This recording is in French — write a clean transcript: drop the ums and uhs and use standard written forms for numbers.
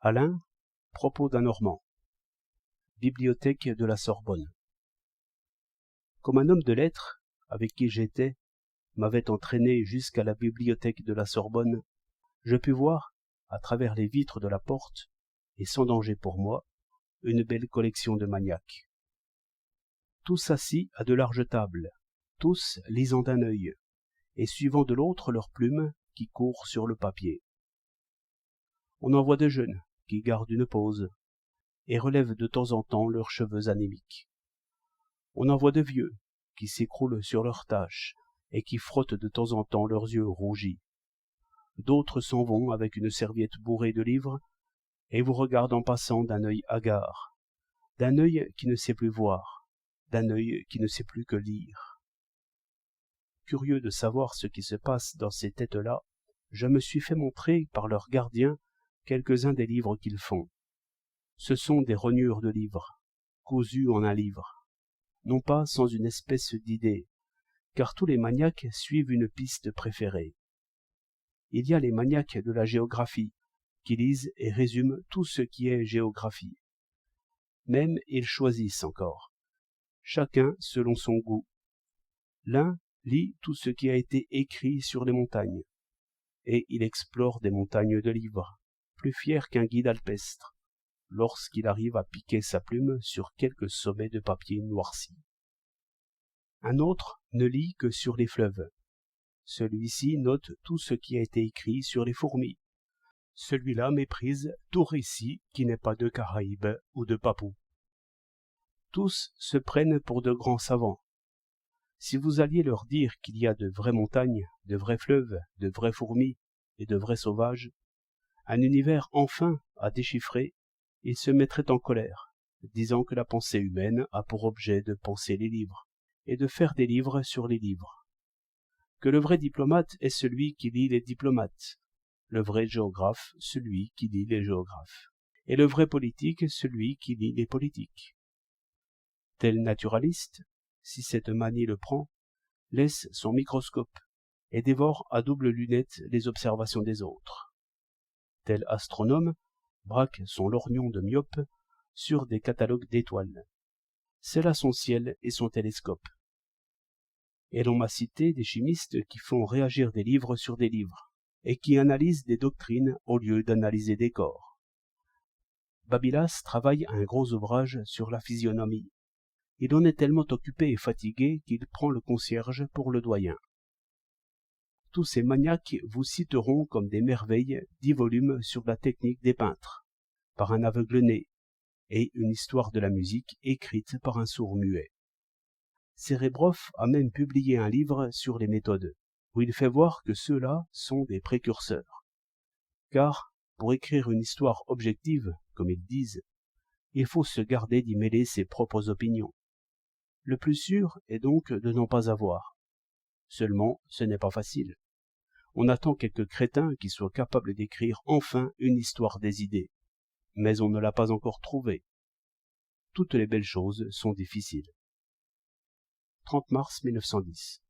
Alain, propos d'un Normand. Bibliothèque de la Sorbonne. Comme un homme de lettres, avec qui j'étais, m'avait entraîné jusqu'à la bibliothèque de la Sorbonne, je pus voir, à travers les vitres de la porte, et sans danger pour moi, une belle collection de maniaques. Tous assis à de larges tables, tous lisant d'un œil, et suivant de l'autre leurs plumes qui courent sur le papier. On en voit de jeunes qui gardent une pause, et relèvent de temps en temps leurs cheveux anémiques. On en voit de vieux qui s'écroulent sur leurs tâches, et qui frottent de temps en temps leurs yeux rougis. D'autres s'en vont avec une serviette bourrée de livres, et vous regardent en passant d'un œil hagard, d'un œil qui ne sait plus voir, d'un œil qui ne sait plus que lire. Curieux de savoir ce qui se passe dans ces têtes-là, je me suis fait montrer par leurs gardiens quelques-uns des livres qu'ils font. Ce sont des rognures de livres, cousus en un livre, non pas sans une espèce d'idée, car tous les maniaques suivent une piste préférée. Il y a les maniaques de la géographie, qui lisent et résument tout ce qui est géographie. Même ils choisissent encore, chacun selon son goût. L'un lit tout ce qui a été écrit sur les montagnes, et il explore des montagnes de livres, plus fier qu'un guide alpestre, lorsqu'il arrive à piquer sa plume sur quelque sommet de papier noirci. Un autre ne lit que sur les fleuves. Celui-ci note tout ce qui a été écrit sur les fourmis. Celui-là méprise tout récit qui n'est pas de Caraïbes ou de Papou. Tous se prennent pour de grands savants. Si vous alliez leur dire qu'il y a de vraies montagnes, de vrais fleuves, de vraies fourmis et de vrais sauvages, un univers enfin à déchiffrer, ils se mettraient en colère, disant que la pensée humaine a pour objet de penser les livres, et de faire des livres sur les livres. Que le vrai diplomate est celui qui lit les diplomates, le vrai géographe celui qui lit les géographes, et le vrai politique celui qui lit les politiques. Tel naturaliste, si cette manie le prend, laisse son microscope et dévore à double lunette les observations des autres. Tel astronome braque son lorgnon de myope sur des catalogues d'étoiles. C'est là son ciel et son télescope. Et l'on m'a cité des chimistes qui font réagir des livres sur des livres, et qui analysent des doctrines au lieu d'analyser des corps. Babylas travaille un gros ouvrage sur la physionomie. Il en est tellement occupé et fatigué qu'il prend le concierge pour le doyen. Tous ces maniaques vous citeront comme des merveilles 10 volumes sur la technique des peintres, par un aveugle-né, et une histoire de la musique écrite par un sourd-muet. Sérébrov a même publié un livre sur les méthodes, où il fait voir que ceux-là sont des précurseurs. Car, pour écrire une histoire objective, comme ils disent, il faut se garder d'y mêler ses propres opinions. Le plus sûr est donc de n'en pas avoir. Seulement, ce n'est pas facile. On attend quelques crétins qui soient capables d'écrire enfin une histoire des idées. Mais on ne l'a pas encore trouvée. Toutes les belles choses sont difficiles. 30 mars 1910.